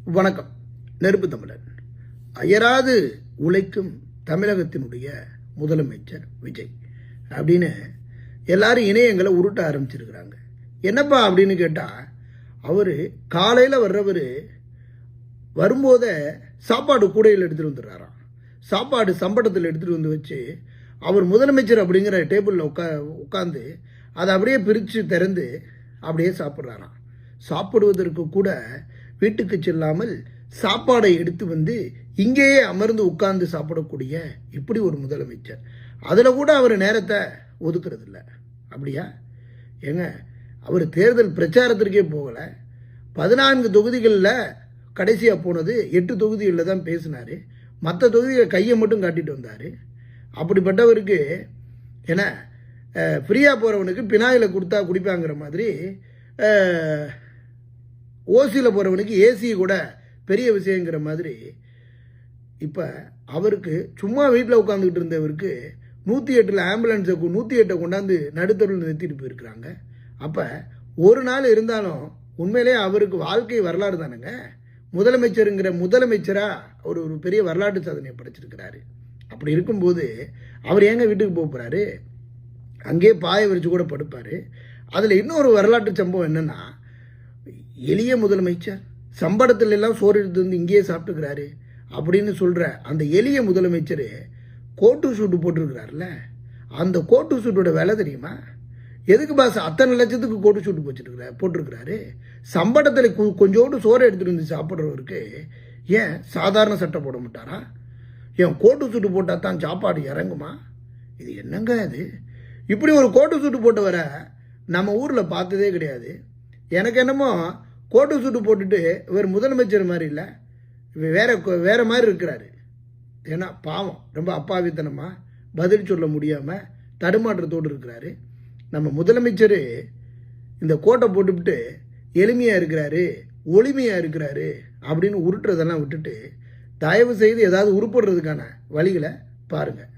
வணக்கம். நெருப்பு தமிழன். அயராது உழைக்கும் தமிழகத்தினுடைய முதலமைச்சர் விஜய் அப்படின்னு எல்லாரும் இணையங்களை உருட்ட ஆரம்பிச்சிருக்கிறாங்க. என்னப்பா அப்படின்னு கேட்டால், அவர் காலையில் வர்றவர் வரும்போதே சாப்பாடு கூடையில் எடுத்துகிட்டு வந்துடுறாராம். சாப்பாடு சம்பளத்தில் எடுத்துகிட்டு வந்து வச்சு அவர் முதலமைச்சர் அப்படிங்கிற டேபிளில் உட்காந்து அதை அப்படியே பிரித்து திறந்து அப்படியே சாப்பிட்றாராம். சாப்பிடுவதற்கு கூட வீட்டுக்கு செல்லாமல் சாப்பாடை எடுத்து வந்து இங்கேயே அமர்ந்து உட்கார்ந்து சாப்பிடக்கூடிய இப்படி ஒரு முதலமைச்சர். அதில் கூட அவர் நேரத்தை ஒதுக்குறது இல்லை. அப்படியா ஏங்க, அவர் தேர்தல் பிரச்சாரத்திற்கே போகலை. 14 தொகுதிகளில் கடைசியாக போனது 8 தொகுதிகளில் தான் பேசினார். மற்ற தொகுதியை கையை மட்டும் காட்டிட்டு வந்தார். அப்படிப்பட்டவருக்கு ஏன்னா ஃப்ரீயாக போகிறவனுக்கு பினாயில் கொடுத்தா குடிப்பாங்கிற மாதிரி, ஓசியில் போகிறவனுக்கு ஏசி கூட பெரிய விஷயங்கிற மாதிரி, இப்போ அவருக்கு சும்மா வீட்டில் உட்காந்துக்கிட்டு இருந்தவருக்கு 108 ஆம்புலன்ஸை 108 கொண்டாந்து நடுத்தருவில் நிறுத்திட்டு போயிருக்கிறாங்க. அப்போ ஒரு நாள் இருந்தாலும் உண்மையிலே அவருக்கு வாழ்க்கை வரலாறு தானுங்க. முதலமைச்சருங்கிற முதலமைச்சராக ஒரு பெரிய வரலாற்று சாதனையை படைச்சிருக்கிறாரு. அப்படி இருக்கும்போது அவர் ஏங்க வீட்டுக்கு போக போகிறாரு? அங்கேயே பாய விரிச்சு கூட படுப்பார். அதில் இன்னொரு வரலாற்று சம்பவம் என்னென்னா, எளிய முதலமைச்சர் சம்பளத்தில் எல்லாம் சோறு எடுத்து வந்து இங்கேயே சாப்பிட்டுக்கிறாரு அப்படின்னு சொல்கிற அந்த எளிய முதலமைச்சர் கோட்டு சூட்டு போட்டிருக்கிறார்ல, அந்த கோட்டு சூட்டோட விலை தெரியுமா? எதுக்கு பாஸ் அத்தனை லட்சத்துக்கு கோட்டு சூட்டு போட்டிருக்கிறாரு? சம்பளத்தில் கொஞ்சோண்டு சோறு எடுத்துகிட்டு வந்து சாப்பிட்றவருக்கு ஏன் சாதாரண சட்டை போட மாட்டாரா? ஏன் கோட்டு சூட்டு போட்டால் தான் சாப்பாடு இறங்குமா? இது என்னங்க அது? இப்படி ஒரு கோட்டு சூட்டு போட்டவரை நம்ம ஊரில் பார்த்ததே கிடையாது. எனக்கு என்னமோ கோட்டு சூட்டு போட்டுட்டு இவர் முதலமைச்சர் மாதிரி இல்லை, வேற மாதிரி இருக்கிறாரு. ஏன்னா பாவம், ரொம்ப அப்பாவித்தனமாக பதில் சொல்ல முடியாமல் தடுமாற்றத்தோடு இருக்கிறாரு. நம்ம முதலமைச்சர் இந்த கோட்டை போட்டுவிட்டு எளிமையாக இருக்கிறாரு, ஒளிமையாக இருக்கிறாரு அப்படின்னு உருட்டுறதெல்லாம் விட்டுட்டு தயவு செய்து ஏதாவது உருப்படுறதுக்கான வழிகளை பாருங்கள்.